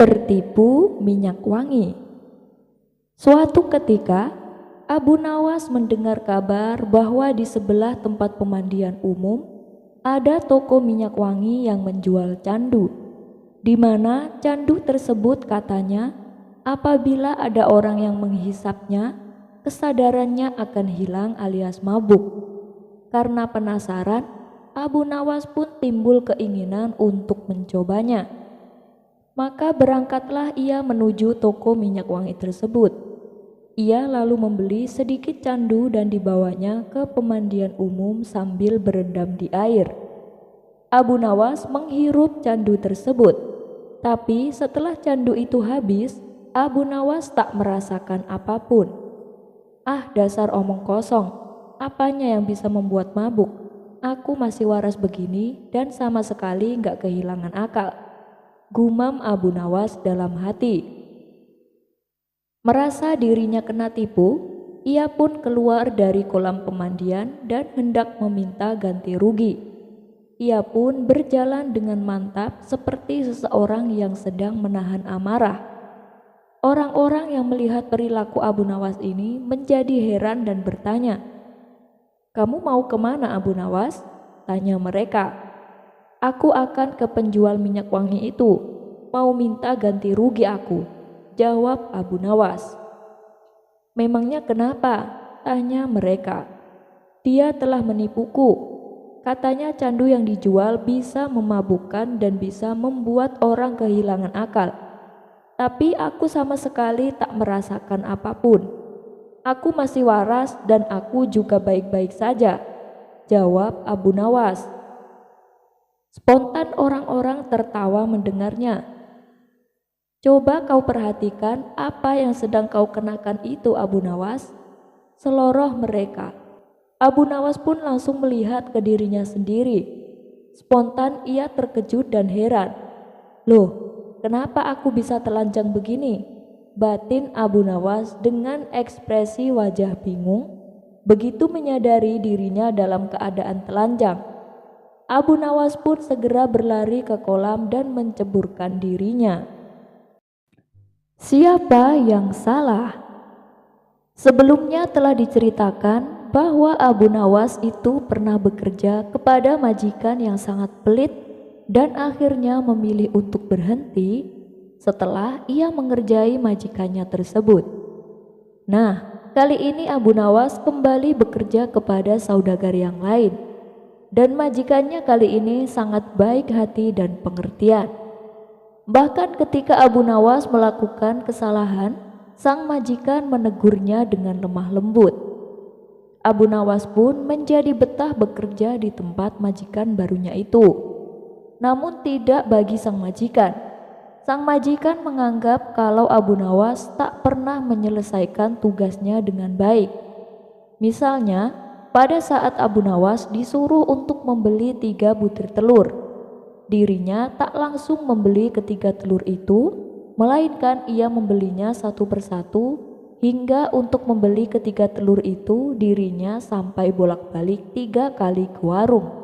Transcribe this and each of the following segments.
Tertipu minyak wangi. Suatu ketika, Abu Nawas mendengar kabar bahwa di sebelah tempat pemandian umum ada toko minyak wangi yang menjual candu, di mana candu tersebut katanya apabila ada orang yang menghisapnya, kesadarannya akan hilang alias mabuk. Karena penasaran, Abu Nawas pun timbul keinginan untuk mencobanya. Maka berangkatlah ia menuju toko minyak wangi tersebut. Ia lalu membeli sedikit candu dan dibawanya ke pemandian umum sambil berendam di air. Abu Nawas menghirup candu tersebut, tapi setelah candu itu habis, Abu Nawas tak merasakan apapun. Ah, dasar omong kosong, apanya yang bisa membuat mabuk? Aku masih waras begini dan sama sekali gak kehilangan akal, gumam Abu Nawas dalam hati. Merasa dirinya kena tipu, ia pun keluar dari kolam pemandian dan hendak meminta ganti rugi. Ia pun berjalan dengan mantap seperti seseorang yang sedang menahan amarah. Orang-orang yang melihat perilaku Abu Nawas ini menjadi heran dan bertanya, "Kamu mau kemana, Abu Nawas?" tanya mereka. "Aku akan ke penjual minyak wangi itu, mau minta ganti rugi aku," jawab Abu Nawas. "Memangnya kenapa?" tanya mereka. "Dia telah menipuku. Katanya candu yang dijual bisa memabukkan dan bisa membuat orang kehilangan akal. Tapi aku sama sekali tak merasakan apapun. Aku masih waras dan aku juga baik-baik saja," jawab Abu Nawas. Spontan orang-orang tertawa mendengarnya. "Coba kau perhatikan apa yang sedang kau kenakan itu, Abu Nawas," seloroh mereka. Abu Nawas pun langsung melihat ke dirinya sendiri. Spontan ia terkejut dan heran. "Loh, kenapa aku bisa telanjang begini?" batin Abu Nawas dengan ekspresi wajah bingung, begitu menyadari dirinya dalam keadaan telanjang. Abu Nawas pun segera berlari ke kolam dan menceburkan dirinya. Siapa yang salah? Sebelumnya telah diceritakan bahwa Abu Nawas itu pernah bekerja kepada majikan yang sangat pelit dan akhirnya memilih untuk berhenti setelah ia mengerjai majikannya tersebut. Nah, kali ini Abu Nawas kembali bekerja kepada saudagar yang lain. Dan majikannya kali ini sangat baik hati dan pengertian. Bahkan ketika Abu Nawas melakukan kesalahan, sang majikan menegurnya dengan lemah lembut. Abu Nawas pun menjadi betah bekerja di tempat majikan barunya itu. Namun tidak bagi sang majikan. Sang majikan menganggap kalau Abu Nawas tak pernah menyelesaikan tugasnya dengan baik. Misalnya, pada saat Abu Nawas disuruh untuk membeli 3 butir telur, dirinya tak langsung membeli ketiga telur itu, melainkan ia membelinya satu persatu hingga untuk membeli ketiga telur itu dirinya sampai bolak-balik 3 kali ke warung.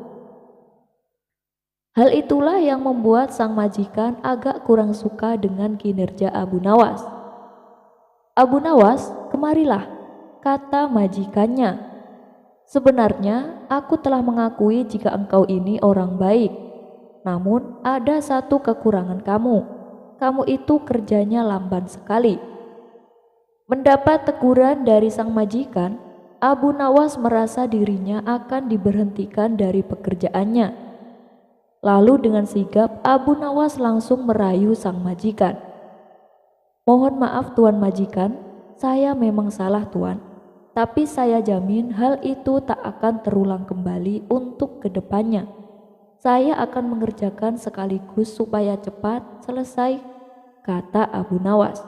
Hal itulah yang membuat sang majikan agak kurang suka dengan kinerja Abu Nawas. "Abu Nawas, kemarilah," kata majikannya. "Sebenarnya aku telah mengakui jika engkau ini orang baik. Namun ada satu kekurangan kamu. Kamu itu kerjanya lamban sekali." Mendapat teguran dari sang majikan, Abu Nawas merasa dirinya akan diberhentikan dari pekerjaannya. Lalu dengan sigap Abu Nawas langsung merayu sang majikan. "Mohon maaf Tuan Majikan, saya memang salah Tuan. Tapi saya jamin hal itu tak akan terulang kembali untuk kedepannya. Saya akan mengerjakan sekaligus supaya cepat selesai," kata Abu Nawas.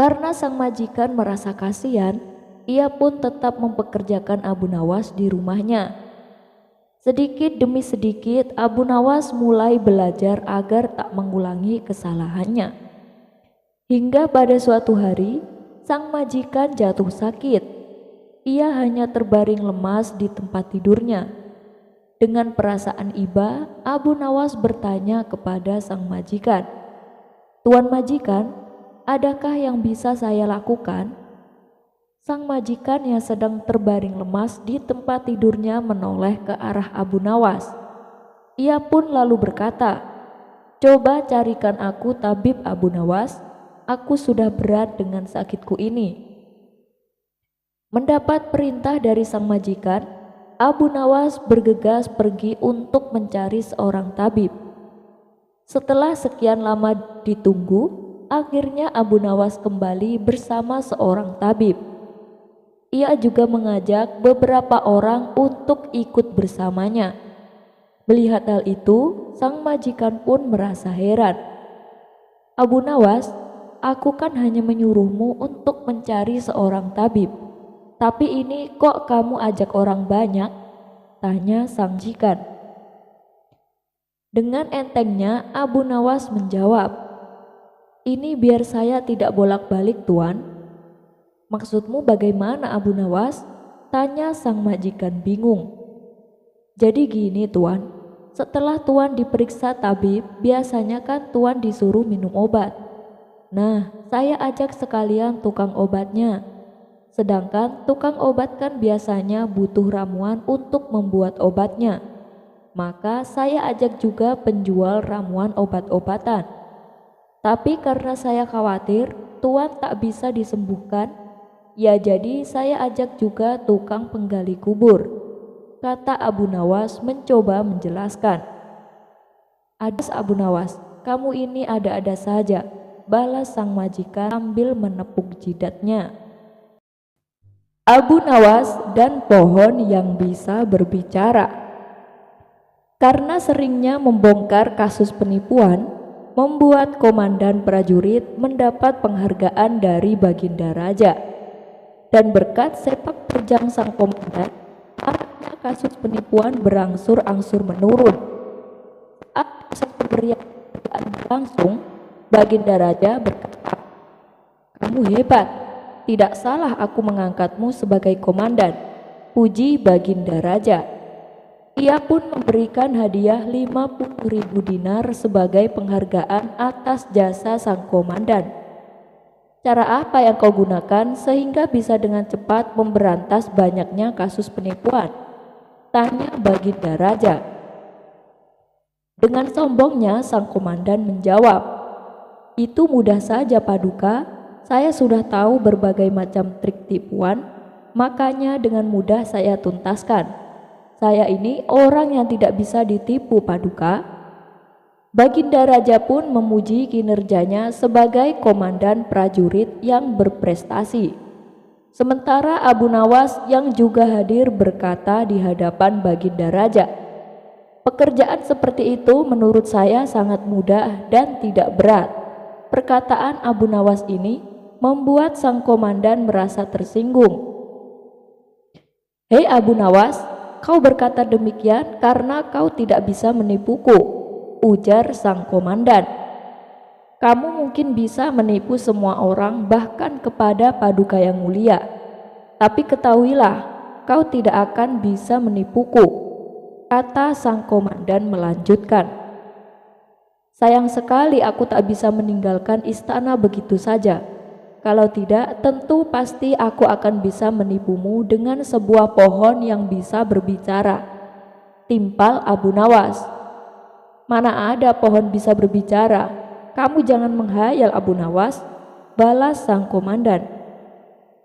Karena sang majikan merasa kasihan, ia pun tetap mempekerjakan Abu Nawas di rumahnya. Sedikit demi sedikit Abu Nawas mulai belajar agar tak mengulangi kesalahannya. Hingga pada suatu hari, sang majikan jatuh sakit. Ia hanya terbaring lemas di tempat tidurnya. Dengan perasaan iba, Abu Nawas bertanya kepada sang majikan, "Tuan majikan, adakah yang bisa saya lakukan?" Sang majikan yang sedang terbaring lemas di tempat tidurnya menoleh ke arah Abu Nawas. Ia pun lalu berkata, "Coba carikan aku tabib Abu Nawas, aku sudah berat dengan sakitku ini." Mendapat perintah dari sang majikan, Abu Nawas bergegas pergi untuk mencari seorang tabib. Setelah sekian lama ditunggu, akhirnya Abu Nawas kembali bersama seorang tabib. Ia juga mengajak beberapa orang untuk ikut bersamanya. Melihat hal itu, sang majikan pun merasa heran. "Abu Nawas, aku kan hanya menyuruhmu untuk mencari seorang tabib. Tapi ini kok kamu ajak orang banyak?" tanya sang majikan. Dengan entengnya Abu Nawas menjawab, "Ini biar saya tidak bolak-balik, Tuan." "Maksudmu bagaimana, Abu Nawas?" tanya sang majikan bingung. "Jadi gini, Tuan. Setelah Tuan diperiksa tabib, biasanya kan Tuan disuruh minum obat. Nah, saya ajak sekalian tukang obatnya. Sedangkan tukang obat kan biasanya butuh ramuan untuk membuat obatnya. Maka saya ajak juga penjual ramuan obat-obatan. Tapi karena saya khawatir Tuan tak bisa disembuhkan, ya jadi saya ajak juga tukang penggali kubur," kata Abu Nawas mencoba menjelaskan. "Adas Abu Nawas, kamu ini ada-ada saja," balas sang majikan sambil menepuk jidatnya. Abu Nawas dan pohon yang bisa berbicara. Karena seringnya membongkar kasus penipuan, membuat komandan prajurit mendapat penghargaan dari Baginda Raja. Dan berkat sepak terjang sang komandan, maraknya kasus penipuan berangsur-angsur menurun. Saat proses pemberian penghargaan berlangsung, Baginda Raja berkata, "Kamu hebat, tidak salah aku mengangkatmu sebagai komandan." Puji Baginda Raja. Ia pun memberikan hadiah 50.000 dinar sebagai penghargaan atas jasa sang komandan. "Cara apa yang kau gunakan sehingga bisa dengan cepat memberantas banyaknya kasus penipuan?" tanya Baginda Raja. Dengan sombongnya sang komandan menjawab, "Itu mudah saja, Paduka. Saya sudah tahu berbagai macam trik tipuan, makanya dengan mudah saya tuntaskan. Saya ini orang yang tidak bisa ditipu, Paduka." Baginda Raja pun memuji kinerjanya sebagai komandan prajurit yang berprestasi. Sementara Abu Nawas yang juga hadir berkata di hadapan Baginda Raja, "Pekerjaan seperti itu menurut saya sangat mudah dan tidak berat." Perkataan Abu Nawas ini membuat sang komandan merasa tersinggung. "Hei Abu Nawas, kau berkata demikian karena kau tidak bisa menipuku," ujar sang komandan. "Kamu mungkin bisa menipu semua orang, bahkan kepada Paduka yang mulia. Tapi ketahuilah, kau tidak akan bisa menipuku," kata sang komandan melanjutkan. "Sayang sekali aku tak bisa meninggalkan istana begitu saja. Kalau tidak, tentu pasti aku akan bisa menipumu dengan sebuah pohon yang bisa berbicara," timpal Abu Nawas. "Mana ada pohon bisa berbicara? Kamu jangan menghayal, Abu Nawas," balas sang komandan.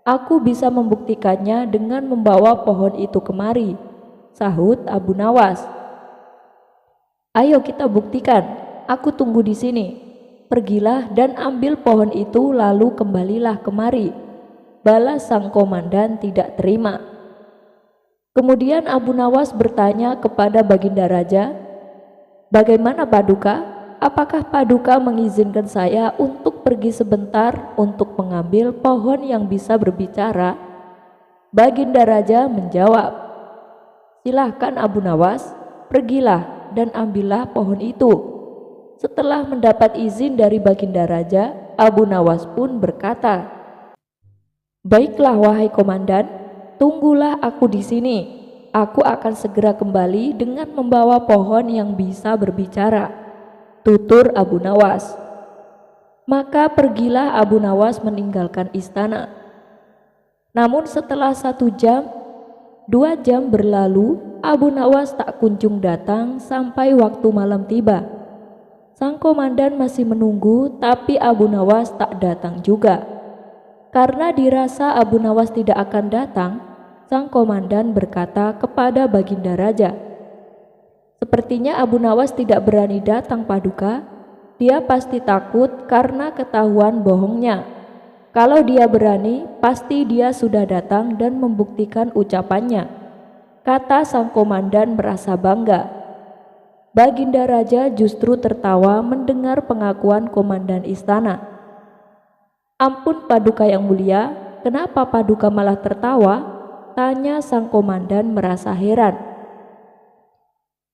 "Aku bisa membuktikannya dengan membawa pohon itu kemari," sahut Abu Nawas. "Ayo kita buktikan, aku tunggu di sini. Pergilah dan ambil pohon itu lalu kembalilah kemari," balas sang komandan tidak terima. Kemudian Abu Nawas bertanya kepada Baginda Raja, "Bagaimana Paduka? Apakah Paduka mengizinkan saya untuk pergi sebentar untuk mengambil pohon yang bisa berbicara?" Baginda Raja menjawab, "Silahkan Abu Nawas, pergilah dan ambillah pohon itu." Setelah mendapat izin dari Baginda Raja, Abu Nawas pun berkata, "Baiklah wahai komandan, tunggulah aku di sini. aku akan segera kembali dengan membawa pohon yang bisa berbicara, tutur Abu Nawas. Maka pergilah Abu Nawas meninggalkan istana. Namun setelah 1 jam, 2 jam berlalu, Abu Nawas tak kunjung datang sampai waktu malam tiba. Sang komandan masih menunggu, tapi Abu Nawas tak datang juga. Karena dirasa Abu Nawas tidak akan datang, sang komandan berkata kepada Baginda Raja, "Sepertinya Abu Nawas tidak berani datang, Paduka. Dia pasti takut karena ketahuan bohongnya. Kalau dia berani, pasti dia sudah datang dan membuktikan ucapannya," kata sang komandan merasa bangga. Baginda Raja justru tertawa mendengar pengakuan komandan istana. "Ampun Paduka yang mulia, kenapa Paduka malah tertawa?" tanya sang komandan merasa heran.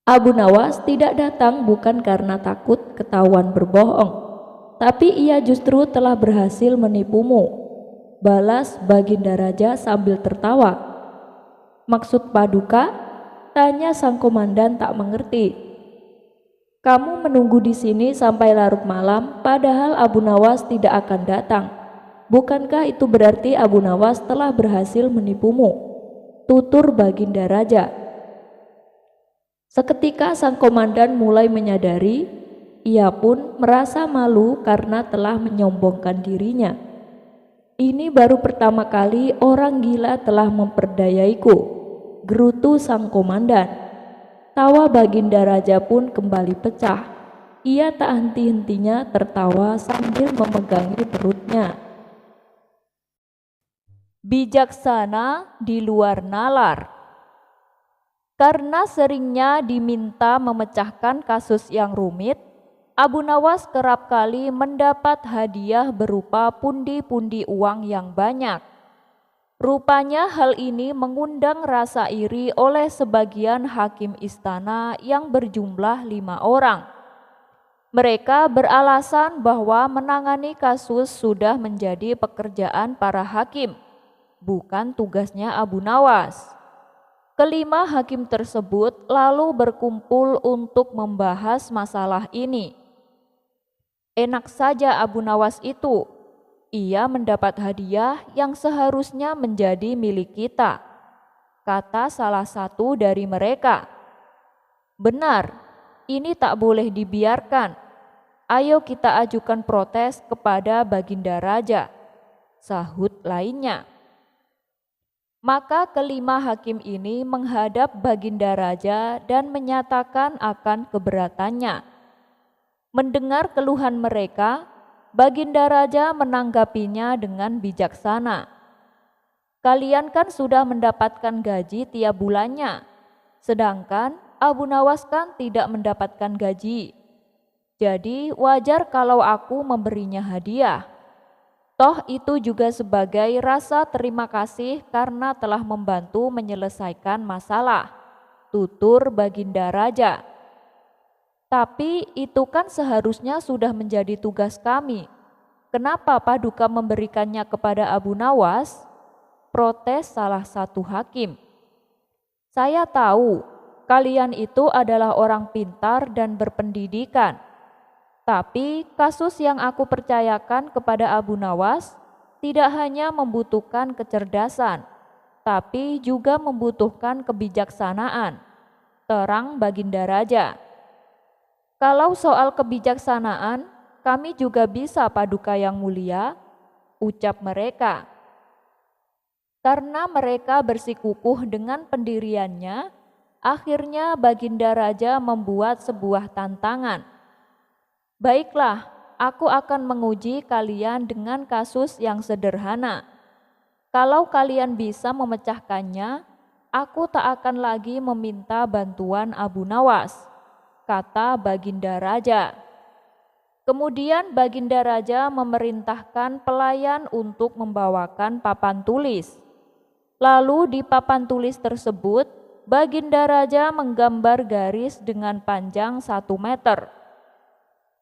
Abu Nawas tidak datang bukan karena takut ketahuan berbohong, tapi ia justru telah berhasil menipumu, balas Baginda Raja sambil tertawa. "Maksud Paduka?" tanya sang komandan tak mengerti. "Kamu menunggu di sini sampai larut malam, padahal Abu Nawas tidak akan datang. Bukankah itu berarti Abu Nawas telah berhasil menipumu?" tutur Baginda Raja. Seketika sang komandan mulai menyadari, ia pun merasa malu karena telah menyombongkan dirinya. "Ini baru pertama kali orang gila telah memperdayaiku," gerutu sang komandan. Tawa Baginda Raja pun kembali pecah. Ia tak henti-hentinya tertawa sambil memegangi perutnya. Bijaksana di luar nalar. Karena seringnya diminta memecahkan kasus yang rumit, Abu Nawas kerap kali mendapat hadiah berupa pundi-pundi uang yang banyak. Rupanya hal ini mengundang rasa iri oleh sebagian hakim istana yang berjumlah 5 orang. Mereka beralasan bahwa menangani kasus sudah menjadi pekerjaan para hakim, bukan tugasnya Abu Nawas. Kelima hakim tersebut lalu berkumpul untuk membahas masalah ini. "Enak saja Abu Nawas itu, ia mendapat hadiah yang seharusnya menjadi milik kita," kata salah satu dari mereka. "Benar, ini tak boleh dibiarkan. Ayo kita ajukan protes kepada Baginda Raja," sahut lainnya. Maka kelima hakim ini menghadap Baginda Raja dan menyatakan akan keberatannya. Mendengar keluhan mereka, Baginda Raja menanggapinya dengan bijaksana. "Kalian kan sudah mendapatkan gaji tiap bulannya, sedangkan Abu Nawas kan tidak mendapatkan gaji. Jadi wajar kalau aku memberinya hadiah. Toh itu juga sebagai rasa terima kasih karena telah membantu menyelesaikan masalah," tutur Baginda Raja. "Tapi itu kan seharusnya sudah menjadi tugas kami. Kenapa Paduka memberikannya kepada Abu Nawas?" protes salah satu hakim. "Saya tahu kalian itu adalah orang pintar dan berpendidikan. Tapi kasus yang aku percayakan kepada Abu Nawas tidak hanya membutuhkan kecerdasan, tapi juga membutuhkan kebijaksanaan," terang Baginda Raja. "Kalau soal kebijaksanaan, kami juga bisa Paduka yang mulia," ucap mereka. Karena mereka bersikukuh dengan pendiriannya, akhirnya Baginda Raja membuat sebuah tantangan. "Baiklah, aku akan menguji kalian dengan kasus yang sederhana. Kalau kalian bisa memecahkannya, aku tak akan lagi meminta bantuan Abu Nawas," kata Baginda Raja. Kemudian Baginda Raja memerintahkan pelayan untuk membawakan papan tulis. Lalu di papan tulis tersebut, Baginda Raja menggambar garis dengan panjang 1 meter.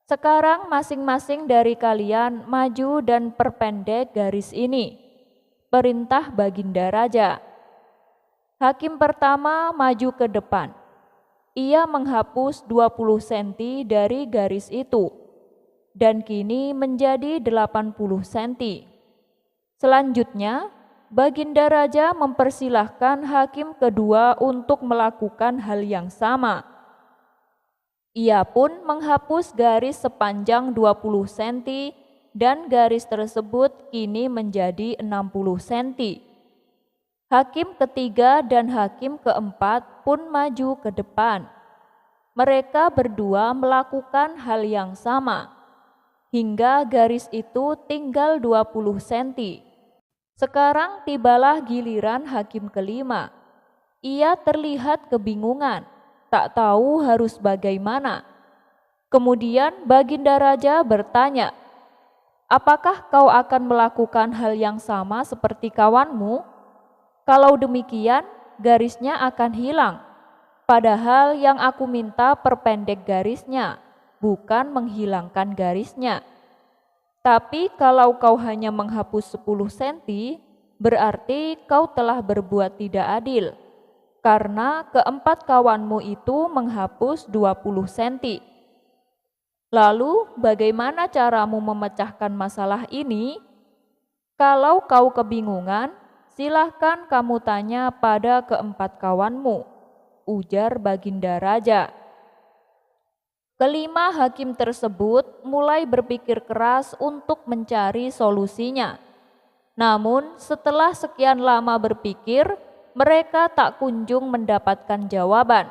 "Sekarang masing-masing dari kalian maju dan perpendek garis ini," perintah Baginda Raja. Hakim pertama maju ke depan. Ia menghapus 20 cm dari garis itu, dan kini menjadi 80 cm. Selanjutnya, Baginda Raja mempersilahkan hakim kedua untuk melakukan hal yang sama. Ia pun menghapus garis sepanjang 20 cm dan garis tersebut kini menjadi 60 cm. Hakim ketiga dan hakim keempat pun maju ke depan. Mereka berdua melakukan hal yang sama, hingga garis itu tinggal 20 cm. Sekarang tibalah giliran hakim kelima. Ia terlihat kebingungan, tak tahu harus bagaimana. Kemudian Baginda Raja bertanya, "Apakah kau akan melakukan hal yang sama seperti kawanmu? Kalau demikian, garisnya akan hilang. Padahal yang aku minta perpendek garisnya, bukan menghilangkan garisnya. Tapi kalau kau hanya menghapus 10 cm, berarti kau telah berbuat tidak adil, karena keempat kawanmu itu menghapus 20 cm. Lalu bagaimana caramu memecahkan masalah ini? Kalau kau kebingungan, silahkan kamu tanya pada keempat kawanmu," ujar Baginda Raja. Kelima hakim tersebut mulai berpikir keras untuk mencari solusinya. Namun setelah sekian lama berpikir, mereka tak kunjung mendapatkan jawaban.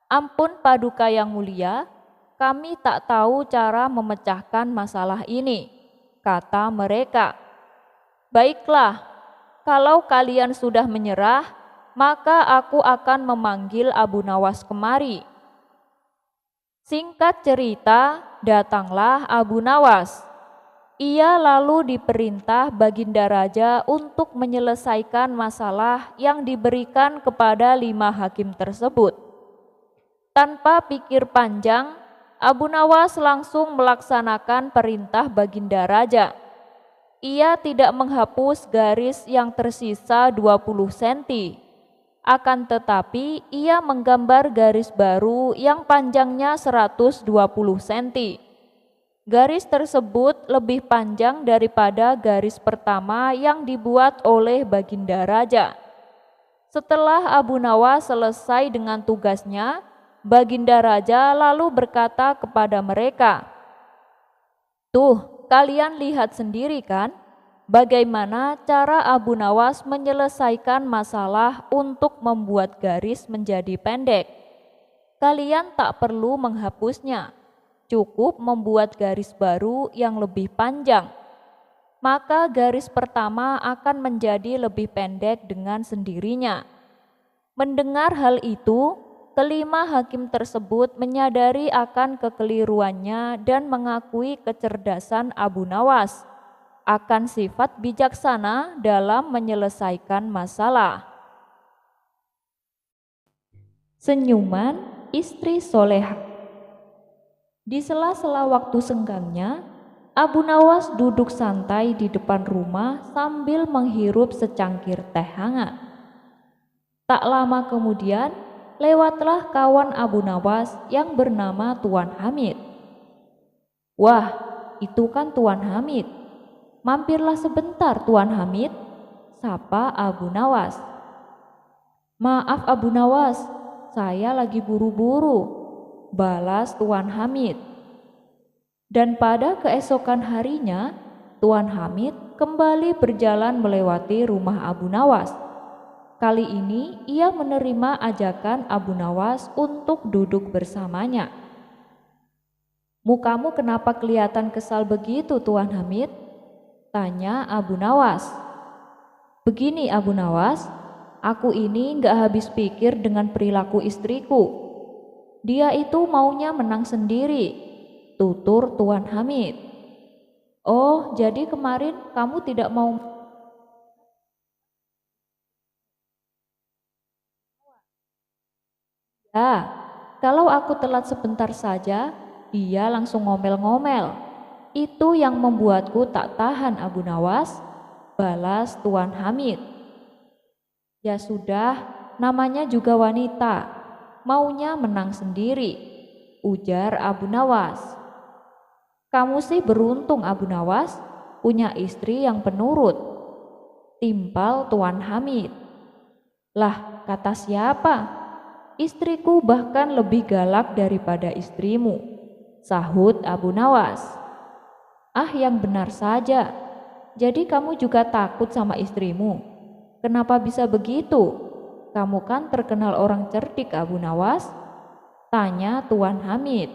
"Ampun Paduka yang mulia, kami tak tahu cara memecahkan masalah ini," kata mereka. "Baiklah, kalau kalian sudah menyerah, maka aku akan memanggil Abu Nawas kemari." Singkat cerita, datanglah Abu Nawas. Ia lalu diperintah Baginda Raja untuk menyelesaikan masalah yang diberikan kepada 5 hakim tersebut. Tanpa pikir panjang, Abu Nawas langsung melaksanakan perintah Baginda Raja. Ia tidak menghapus garis yang tersisa 20 cm. Akan tetapi ia menggambar garis baru yang panjangnya 120 cm. Garis tersebut lebih panjang daripada garis pertama yang dibuat oleh Baginda Raja. Setelah Abu Nawas selesai dengan tugasnya, Baginda Raja lalu berkata kepada mereka, "Tuh, kalian lihat sendiri kan? Bagaimana cara Abu Nawas menyelesaikan masalah untuk membuat garis menjadi pendek. Kalian tak perlu menghapusnya, cukup membuat garis baru yang lebih panjang. Maka garis pertama akan menjadi lebih pendek dengan sendirinya." Mendengar hal itu, kelima hakim tersebut menyadari akan kekeliruannya dan mengakui kecerdasan Abu Nawas akan sifat bijaksana dalam menyelesaikan masalah. Senyuman istri soleha. Di sela-sela waktu senggangnya, Abu Nawas duduk santai di depan rumah sambil menghirup secangkir teh hangat. Tak lama kemudian, lewatlah kawan Abu Nawas yang bernama Tuan Hamid. "Wah, itu kan Tuan Hamid. Mampirlah sebentar Tuan Hamid," sapa Abu Nawas. "Maaf Abu Nawas, saya lagi buru-buru," balas Tuan Hamid. Dan pada keesokan harinya, Tuan Hamid kembali berjalan melewati rumah Abu Nawas. Kali ini ia menerima ajakan Abu Nawas untuk duduk bersamanya. "Mukamu kenapa kelihatan kesal begitu Tuan Hamid?" tanya Abu Nawas. "Begini Abu Nawas, aku ini gak habis pikir dengan perilaku istriku. Dia itu maunya menang sendiri," tutur Tuan Hamid. "Oh, jadi kemarin kamu tidak mau..." "Ya, kalau aku telat sebentar saja, dia langsung ngomel-ngomel. Itu yang membuatku tak tahan Abu Nawas," balas Tuan Hamid. Ya sudah, namanya juga wanita, maunya menang sendiri, ujar Abu Nawas. Kamu sih beruntung Abu Nawas, punya istri yang penurut, timpal Tuan Hamid. Lah, kata siapa? Istriku bahkan lebih galak daripada istrimu, sahut Abu Nawas. Ah, yang benar saja. Jadi kamu juga takut sama istrimu? Kenapa bisa begitu? Kamu kan terkenal orang cerdik Abu Nawas, tanya Tuan Hamid.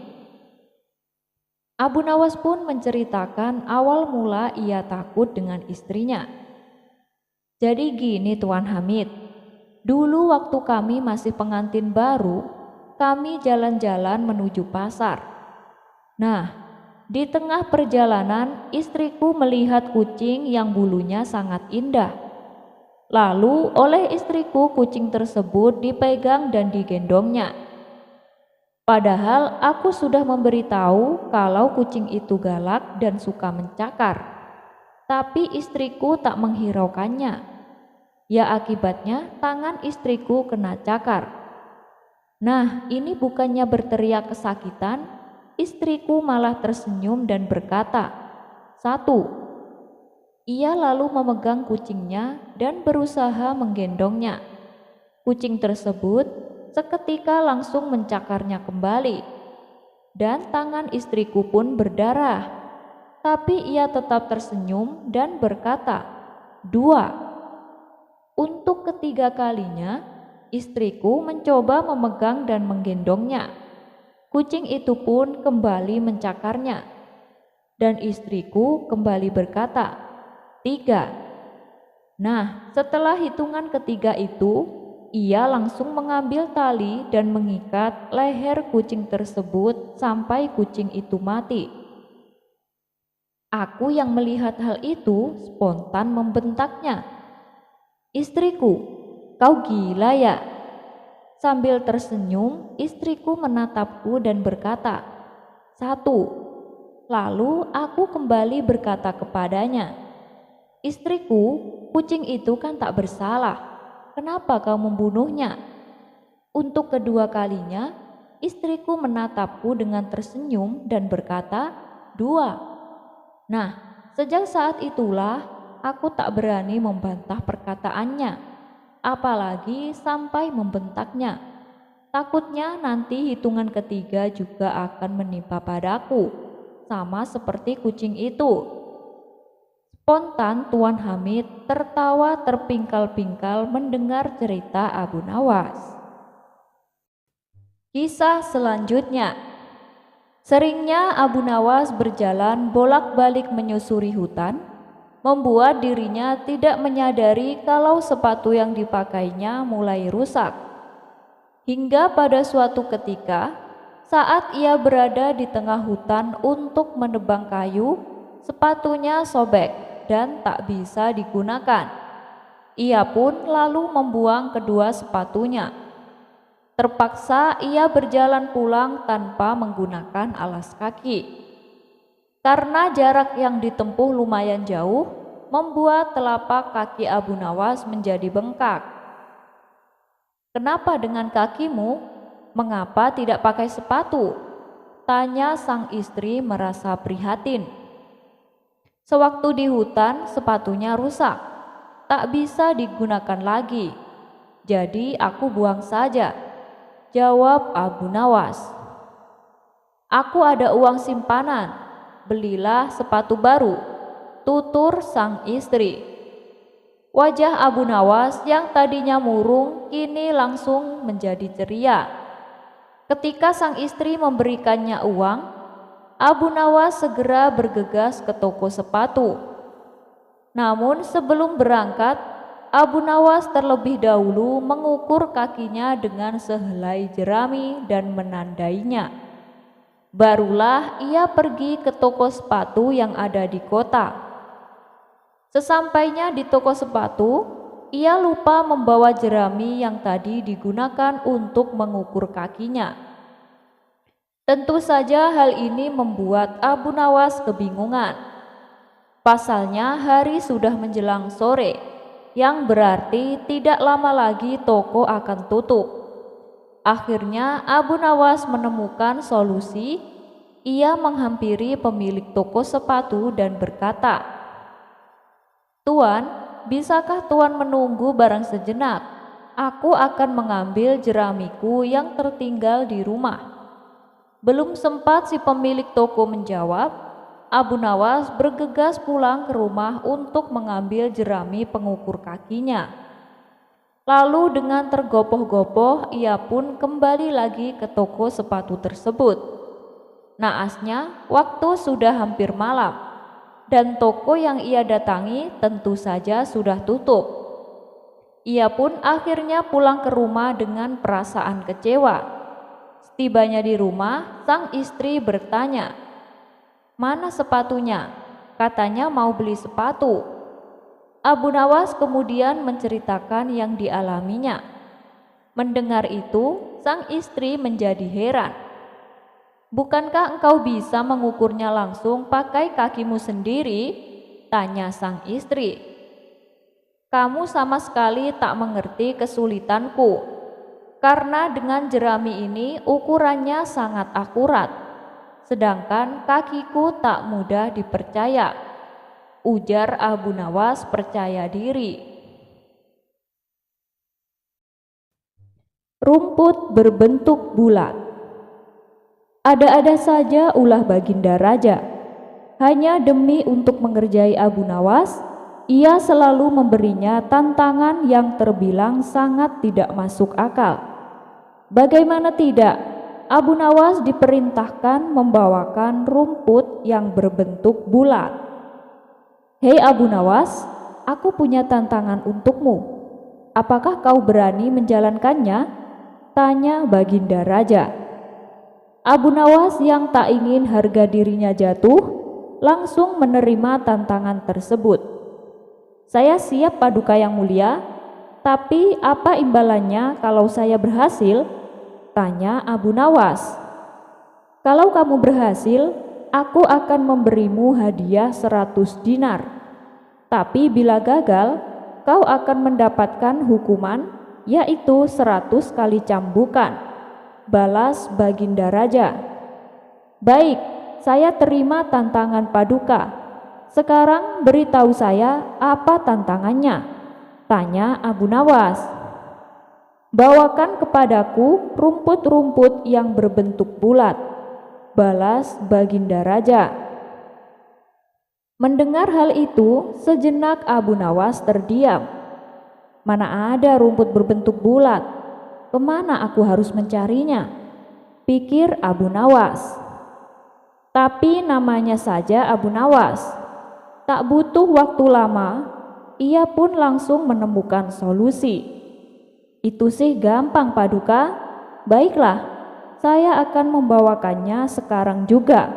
Abu Nawas pun menceritakan awal mula ia takut dengan istrinya. Jadi gini Tuan Hamid, dulu waktu kami masih pengantin baru, kami jalan-jalan menuju pasar. Nah, di tengah perjalanan istriku melihat kucing yang bulunya sangat indah. Lalu oleh istriku kucing tersebut dipegang dan digendongnya. Padahal aku sudah memberitahu kalau kucing itu galak dan suka mencakar. Tapi istriku tak menghiraukannya. Ya akibatnya tangan istriku kena cakar. Nah, ini bukannya berteriak kesakitan, istriku malah tersenyum dan berkata, "1." Ia lalu memegang kucingnya dan berusaha menggendongnya. Kucing tersebut seketika langsung mencakarnya kembali. Dan tangan istriku pun berdarah. Tapi ia tetap tersenyum dan berkata, "2." Untuk ketiga kalinya, istriku mencoba memegang dan menggendongnya. Kucing itu pun kembali mencakarnya. Dan istriku kembali berkata, 3. Nah, setelah hitungan ketiga itu, ia langsung mengambil tali dan mengikat leher kucing tersebut sampai kucing itu mati. Aku yang melihat hal itu spontan membentaknya, "Istriku, kau gila ya?" Sambil tersenyum, istriku menatapku dan berkata, 1. Lalu aku kembali berkata kepadanya, "Istriku, kucing itu kan tak bersalah. Kenapa kau membunuhnya?" Untuk kedua kalinya, istriku menatapku dengan tersenyum dan berkata, 2. Nah, sejak saat itulah aku tak berani membantah perkataannya, apalagi sampai membentaknya. Takutnya nanti hitungan ketiga juga akan menimpa padaku, sama seperti kucing itu. Spontan Tuan Hamid tertawa terpingkal-pingkal mendengar cerita Abu Nawas. Kisah selanjutnya. Seringnya Abu Nawas berjalan bolak-balik menyusuri hutan, membuat dirinya tidak menyadari kalau sepatu yang dipakainya mulai rusak. Hingga pada suatu ketika, saat ia berada di tengah hutan untuk menebang kayu, sepatunya sobek dan tak bisa digunakan. Ia pun lalu membuang kedua sepatunya. Terpaksa ia berjalan pulang tanpa menggunakan alas kaki. Karena jarak yang ditempuh lumayan jauh, membuat telapak kaki Abu Nawas menjadi bengkak. "Kenapa dengan kakimu? Mengapa tidak pakai sepatu?" tanya sang istri merasa prihatin. "Sewaktu di hutan sepatunya rusak, tak bisa digunakan lagi. Jadi aku buang saja," jawab Abu Nawas. "Aku ada uang simpanan, belilah sepatu baru," tutur sang istri. Wajah Abu Nawas yang tadinya murung kini langsung menjadi ceria. Ketika sang istri memberikannya uang, Abu Nawas segera bergegas ke toko sepatu. Namun sebelum berangkat, Abu Nawas terlebih dahulu mengukur kakinya dengan sehelai jerami dan menandainya. Barulah ia pergi ke toko sepatu yang ada di kota. Sesampainya di toko sepatu, ia lupa membawa jerami yang tadi digunakan untuk mengukur kakinya. Tentu saja hal ini membuat Abu Nawas kebingungan. Pasalnya hari sudah menjelang sore. yang berarti tidak lama lagi toko akan tutup. Akhirnya Abu Nawas menemukan solusi. Ia menghampiri pemilik toko sepatu dan berkata, "Tuan, bisakah Tuan menunggu barang sejenak? Aku akan mengambil jeramiku yang tertinggal di rumah." Belum sempat si pemilik toko menjawab, Abu Nawas bergegas pulang ke rumah untuk mengambil jerami pengukur kakinya. Lalu dengan tergopoh-gopoh ia pun kembali lagi ke toko sepatu tersebut. Naasnya, waktu sudah hampir malam, dan toko yang ia datangi tentu saja sudah tutup. Ia pun akhirnya pulang ke rumah dengan perasaan kecewa. Setibanya di rumah, sang istri bertanya, "Mana sepatunya? Katanya mau beli sepatu." Abu Nawas kemudian menceritakan yang dialaminya. Mendengar itu, sang istri menjadi heran. "Bukankah engkau bisa mengukurnya langsung pakai kakimu sendiri?" tanya sang istri. "Kamu sama sekali tak mengerti kesulitanku, karena dengan jerami ini ukurannya sangat akurat, sedangkan kakiku tak mudah dipercaya," ujar Abu Nawas percaya diri. Rumput berbentuk bulat. Ada-ada saja ulah Baginda Raja. Hanya demi untuk mengerjai Abu Nawas, ia selalu memberinya tantangan yang terbilang sangat tidak masuk akal. Bagaimana tidak, Abu Nawas diperintahkan membawakan rumput yang berbentuk bulat. "Hei Abu Nawas, aku punya tantangan untukmu. Apakah kau berani menjalankannya?" tanya Baginda Raja. Abu Nawas yang tak ingin harga dirinya jatuh, langsung menerima tantangan tersebut. "Saya siap Paduka yang mulia, tapi apa imbalannya kalau saya berhasil?" tanya Abu Nawas. "Kalau kamu berhasil, aku akan memberimu hadiah 100 dinar. Tapi bila gagal, kau akan mendapatkan hukuman, yaitu 100 kali cambukan," balas Baginda Raja. "Baik, saya terima tantangan Paduka. Sekarang beritahu saya apa tantangannya?" tanya Abu Nawas. "Bawakan kepadaku rumput-rumput yang berbentuk bulat," balas Baginda Raja. Mendengar hal itu, sejenak Abu Nawas terdiam. Mana ada rumput berbentuk bulat? Kemana aku harus mencarinya? Pikir Abu Nawas. Tapi namanya saja Abu Nawas. Tak butuh waktu lama, ia pun langsung menemukan solusi. "Itu sih gampang Paduka. Baiklah, saya akan membawakannya sekarang juga,"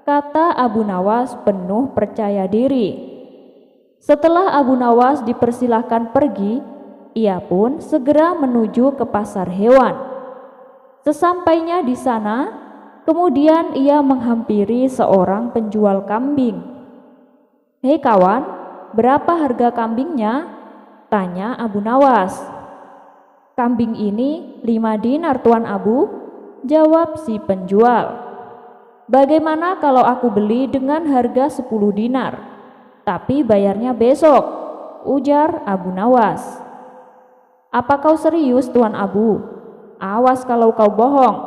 kata Abu Nawas penuh percaya diri. Setelah Abu Nawas dipersilahkan pergi, ia pun segera menuju ke pasar hewan. Sesampainya di sana, kemudian ia menghampiri seorang penjual kambing. "Hei kawan, berapa harga kambingnya?" tanya Abu Nawas. "Kambing ini 5 dinar Tuan Abu," jawab si penjual. "Bagaimana kalau aku beli dengan harga 10 dinar, tapi bayarnya besok?" ujar Abu Nawas. "Apa kau serius Tuan Abu? Awas kalau kau bohong,"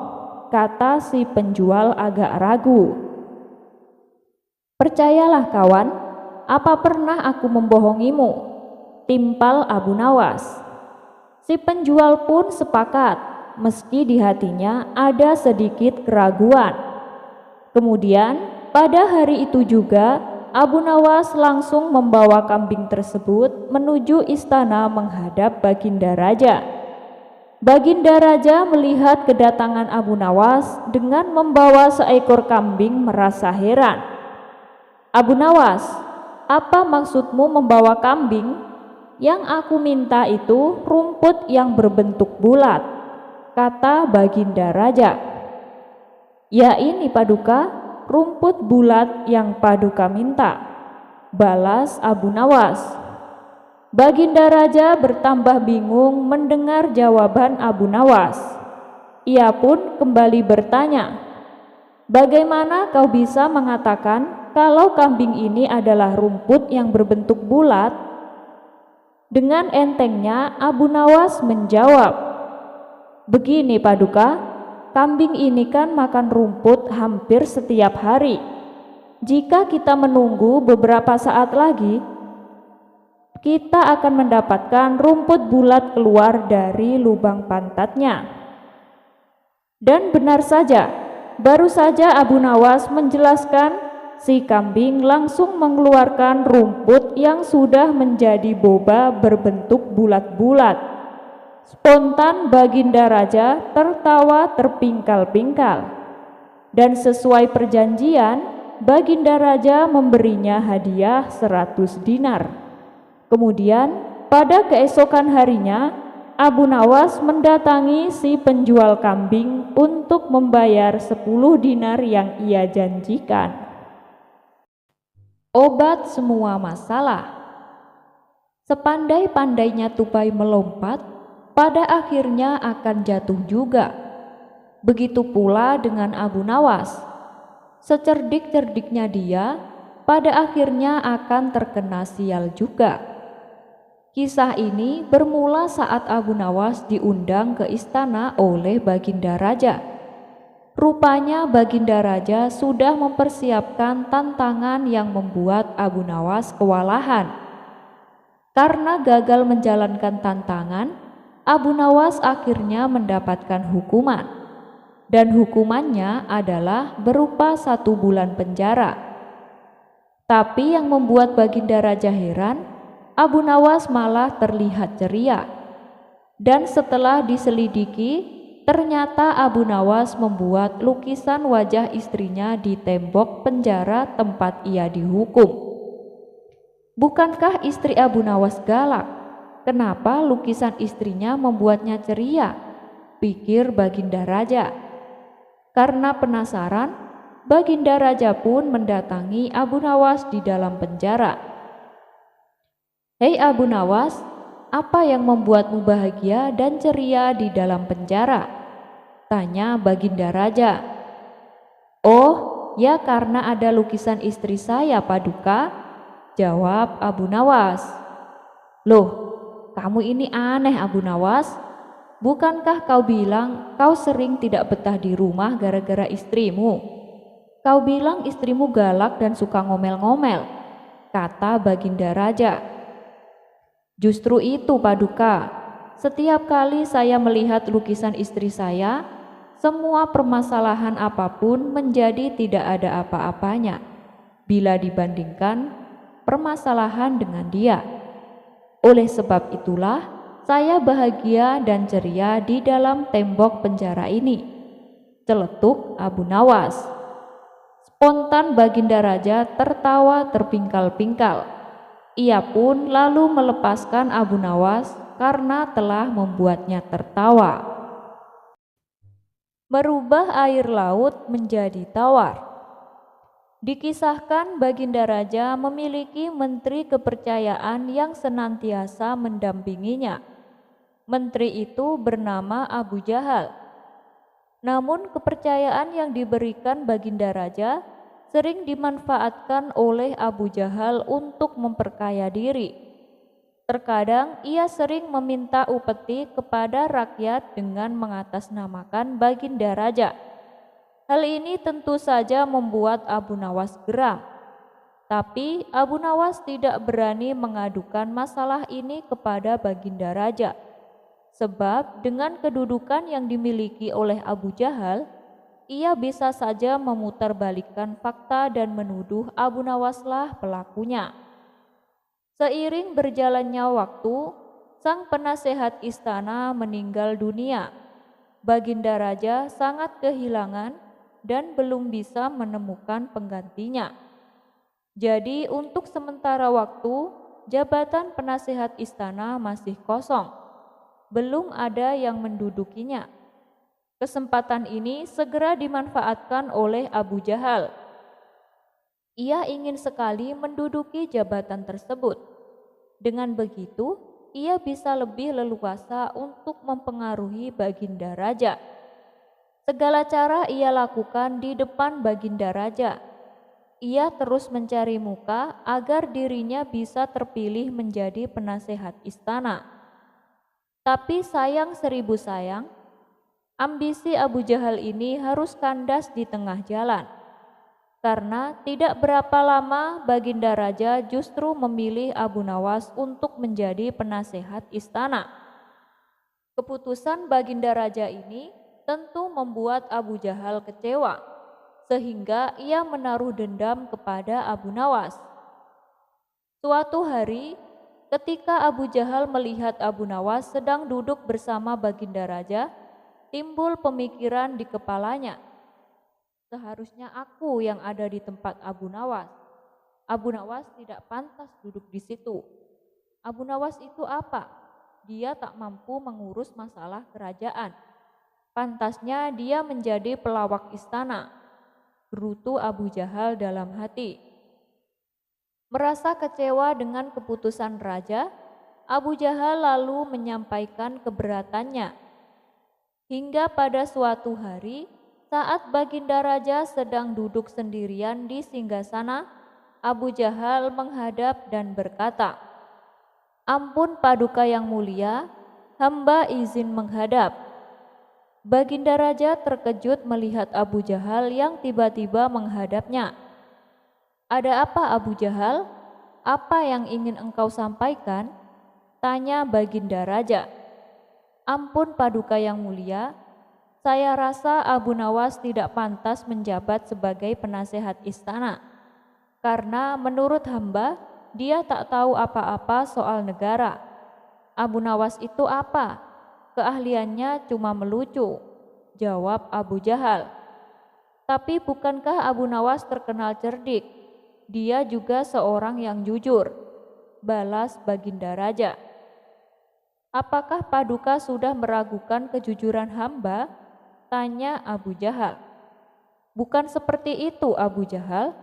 kata si penjual agak ragu. "Percayalah kawan, apa pernah aku membohongimu?" timpal Abu Nawas. Si penjual pun sepakat, meski di hatinya ada sedikit keraguan. Kemudian pada hari itu juga Abu Nawas langsung membawa kambing tersebut menuju istana menghadap Baginda Raja. Baginda Raja melihat kedatangan Abu Nawas dengan membawa seekor kambing merasa heran. "Abu Nawas, apa maksudmu membawa kambing? Yang aku minta itu rumput yang berbentuk bulat," kata Baginda Raja. "Ya ini Paduka, rumput bulat yang Paduka minta," balas Abu Nawas. Baginda Raja bertambah bingung mendengar jawaban Abu Nawas. Ia pun kembali bertanya, "Bagaimana kau bisa mengatakan kalau kambing ini adalah rumput yang berbentuk bulat?" Dengan entengnya Abu Nawas menjawab, "Begini Paduka, kambing ini kan makan rumput hampir setiap hari. Jika kita menunggu beberapa saat lagi, kita akan mendapatkan rumput bulat keluar dari lubang pantatnya." Dan benar saja, baru saja Abu Nawas menjelaskan, si kambing langsung mengeluarkan rumput yang sudah menjadi boba berbentuk bulat-bulat. Spontan Baginda Raja tertawa terpingkal-pingkal. Dan sesuai perjanjian, Baginda Raja memberinya hadiah 100 dinar. Kemudian pada keesokan harinya, Abu Nawas mendatangi si penjual kambing untuk membayar 10 dinar yang ia janjikan. Obat semua masalah. Sepandai-pandainya tupai melompat, pada akhirnya akan jatuh juga. Begitu pula dengan Abu Nawas. Secerdik-cerdiknya dia, pada akhirnya akan terkena sial juga. Kisah ini bermula saat Abu Nawas diundang ke istana oleh Baginda Raja. Rupanya Baginda Raja sudah mempersiapkan tantangan yang membuat Abu Nawas kewalahan. Karena gagal menjalankan tantangan, Abu Nawas akhirnya mendapatkan hukuman. Dan hukumannya adalah berupa 1 bulan penjara. Tapi yang membuat Baginda Raja heran, Abu Nawas malah terlihat ceria. Dan setelah diselidiki, ternyata Abu Nawas membuat lukisan wajah istrinya di tembok penjara tempat ia dihukum. Bukankah istri Abu Nawas galak? Kenapa lukisan istrinya membuatnya ceria? Pikir Baginda Raja. Karena penasaran, Baginda Raja pun mendatangi Abu Nawas di dalam penjara. "Hei Abu Nawas, apa yang membuatmu bahagia dan ceria di dalam penjara?" tanya Baginda Raja. "Oh, ya karena ada lukisan istri saya, Paduka," jawab Abu Nawas. "Loh, kamu ini aneh Abu Nawas. Bukankah kau bilang kau sering tidak betah di rumah gara-gara istrimu? Kau bilang istrimu galak dan suka ngomel-ngomel," kata Baginda Raja. "Justru itu Paduka, setiap kali saya melihat lukisan istri saya, semua permasalahan apapun menjadi tidak ada apa-apanya bila dibandingkan permasalahan dengan dia. Oleh sebab itulah saya bahagia dan ceria di dalam tembok penjara ini," celetuk Abu Nawas. Spontan Baginda Raja tertawa terpingkal-pingkal. Ia pun lalu melepaskan Abu Nawas karena telah membuatnya tertawa. Merubah air laut menjadi tawar. Dikisahkan Baginda Raja memiliki menteri kepercayaan yang senantiasa mendampinginya. Menteri itu bernama Abu Jahal. Namun kepercayaan yang diberikan Baginda Raja sering dimanfaatkan oleh Abu Jahal untuk memperkaya diri. Terkadang ia sering meminta upeti kepada rakyat dengan mengatasnamakan Baginda Raja. Hal ini tentu saja membuat Abu Nawas geram. Tapi Abu Nawas tidak berani mengadukan masalah ini kepada Baginda Raja. Sebab dengan kedudukan yang dimiliki oleh Abu Jahal, ia bisa saja memutarbalikkan fakta dan menuduh Abu Nawaslah pelakunya. Seiring berjalannya waktu, sang penasehat istana meninggal dunia. Baginda Raja sangat kehilangan dan belum bisa menemukan penggantinya. Jadi untuk sementara waktu, jabatan penasehat istana masih kosong. Belum ada yang mendudukinya. Kesempatan ini segera dimanfaatkan oleh Abu Jahal. Ia ingin sekali menduduki jabatan tersebut. Dengan begitu, ia bisa lebih leluasa untuk mempengaruhi Baginda Raja. Segala cara ia lakukan di depan Baginda Raja. Ia terus mencari muka agar dirinya bisa terpilih menjadi penasehat istana. Tapi sayang seribu sayang, ambisi Abu Jahal ini harus kandas di tengah jalan. Karena tidak berapa lama Baginda Raja justru memilih Abu Nawas untuk menjadi penasehat istana. Keputusan Baginda Raja ini tentu membuat Abu Jahal kecewa, sehingga ia menaruh dendam kepada Abu Nawas. Suatu hari, ketika Abu Jahal melihat Abu Nawas sedang duduk bersama Baginda Raja, timbul pemikiran di kepalanya, seharusnya aku yang ada di tempat Abu Nawas. Abu Nawas tidak pantas duduk di situ. Abu Nawas itu apa? Dia tak mampu mengurus masalah kerajaan. Pantasnya dia menjadi pelawak istana, gerutu Abu Jahal dalam hati. Merasa kecewa dengan keputusan raja, Abu Jahal lalu menyampaikan keberatannya. Hingga pada suatu hari, saat Baginda Raja sedang duduk sendirian di singgasana, Abu Jahal menghadap dan berkata, "Ampun Paduka yang mulia, hamba izin menghadap." Baginda Raja terkejut melihat Abu Jahal yang tiba-tiba menghadapnya. "Ada apa Abu Jahal? Apa yang ingin engkau sampaikan?" tanya Baginda Raja. "Ampun Paduka yang mulia, saya rasa Abu Nawas tidak pantas menjabat sebagai penasehat istana. Karena menurut hamba, dia tak tahu apa-apa soal negara. Abu Nawas itu apa? Keahliannya cuma melucu," jawab Abu Jahal. "Tapi bukankah Abu Nawas terkenal cerdik? Dia juga seorang yang jujur," balas Baginda Raja. "Apakah Paduka sudah meragukan kejujuran hamba?" tanya Abu Jahal. "Bukan seperti itu Abu Jahal.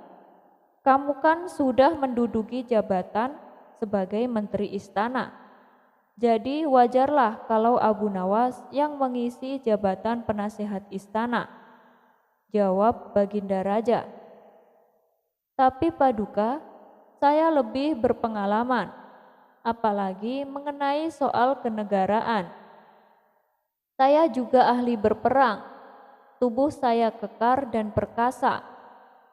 Kamu kan sudah menduduki jabatan sebagai menteri istana. Jadi wajarlah kalau Abu Nawas yang mengisi jabatan penasehat istana," jawab Baginda Raja. "Tapi Paduka, saya lebih berpengalaman, apalagi mengenai soal kenegaraan. Saya juga ahli berperang, tubuh saya kekar dan perkasa,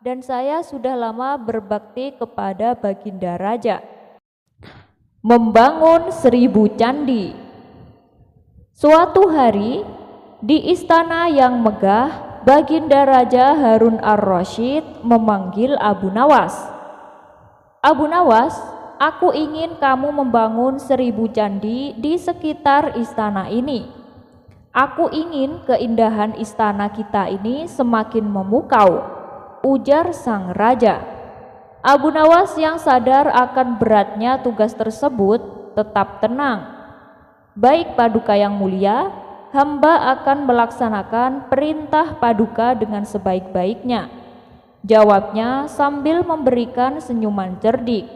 dan saya sudah lama berbakti kepada Baginda Raja. Membangun 1000 candi." Suatu hari, di istana yang megah, Baginda Raja Harun ar-Rasyid memanggil Abu Nawas. "Abu Nawas, aku ingin kamu membangun 1000 candi di sekitar istana ini. Aku ingin keindahan istana kita ini semakin memukau," ujar sang raja. Abu Nawas yang sadar akan beratnya tugas tersebut tetap tenang. "Baik Paduka yang mulia, hamba akan melaksanakan perintah Paduka dengan sebaik-baiknya," jawabnya sambil memberikan senyuman cerdik.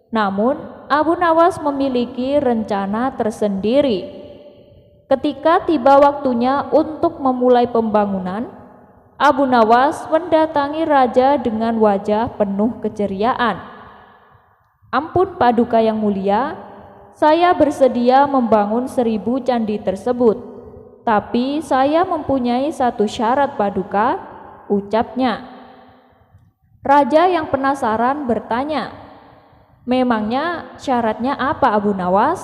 Namun Abu Nawas memiliki rencana tersendiri. Ketika tiba waktunya untuk memulai pembangunan, Abu Nawas mendatangi raja dengan wajah penuh keceriaan. "Ampun Paduka yang mulia, saya bersedia membangun 1000 candi tersebut. Tapi saya mempunyai satu syarat Paduka," ucapnya. Raja yang penasaran bertanya, "Memangnya syaratnya apa Abu Nawas?"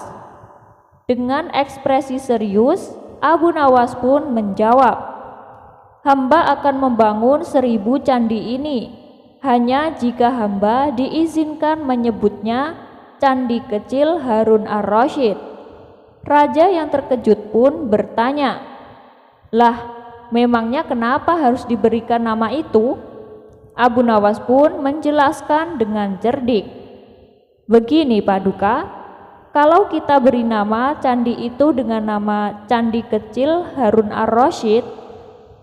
Dengan ekspresi serius, Abu Nawas pun menjawab, "Hamba akan membangun 1000 candi ini, hanya jika hamba diizinkan menyebutnya Candi Kecil Harun ar-Rasyid." Raja yang terkejut pun bertanya, "Lah, memangnya kenapa harus diberikan nama itu?" Abu Nawas pun menjelaskan dengan cerdik, "Begini Paduka, kalau kita beri nama candi itu dengan nama Candi Kecil Harun ar-Rasyid,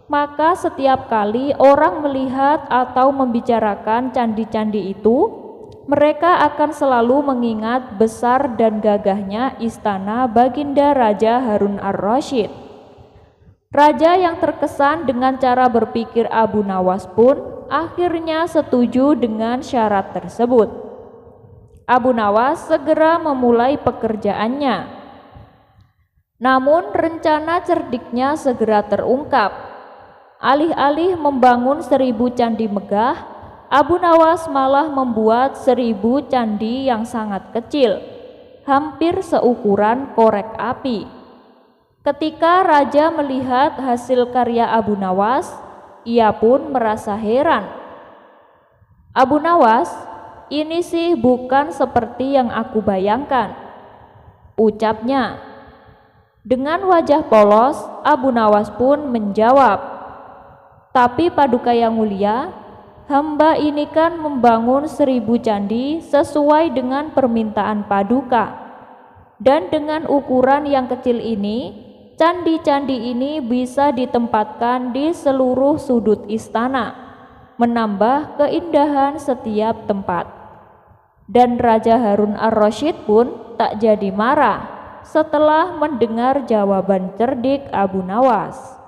maka setiap kali orang melihat atau membicarakan candi-candi itu, mereka akan selalu mengingat besar dan gagahnya istana Baginda Raja Harun ar-Rasyid. Raja yang terkesan dengan cara berpikir Abu Nawas pun akhirnya setuju dengan syarat tersebut. Abu Nawas segera memulai pekerjaannya. Namun rencana cerdiknya segera terungkap. Alih-alih membangun 1000 candi megah, Abu Nawas malah membuat 1000 candi yang sangat kecil, hampir seukuran korek api. Ketika raja melihat hasil karya Abu Nawas, ia pun merasa heran. Abu Nawas, ini sih bukan seperti yang aku bayangkan, ucapnya. Dengan wajah polos, Abu Nawas pun menjawab, tapi Paduka Yang Mulia, hamba ini kan membangun 1000 candi sesuai dengan permintaan Paduka. Dan dengan ukuran yang kecil ini, candi-candi ini bisa ditempatkan di seluruh sudut istana, menambah keindahan setiap tempat. Dan Raja Harun ar-Rasyid pun tak jadi marah setelah mendengar jawaban cerdik Abu Nawas.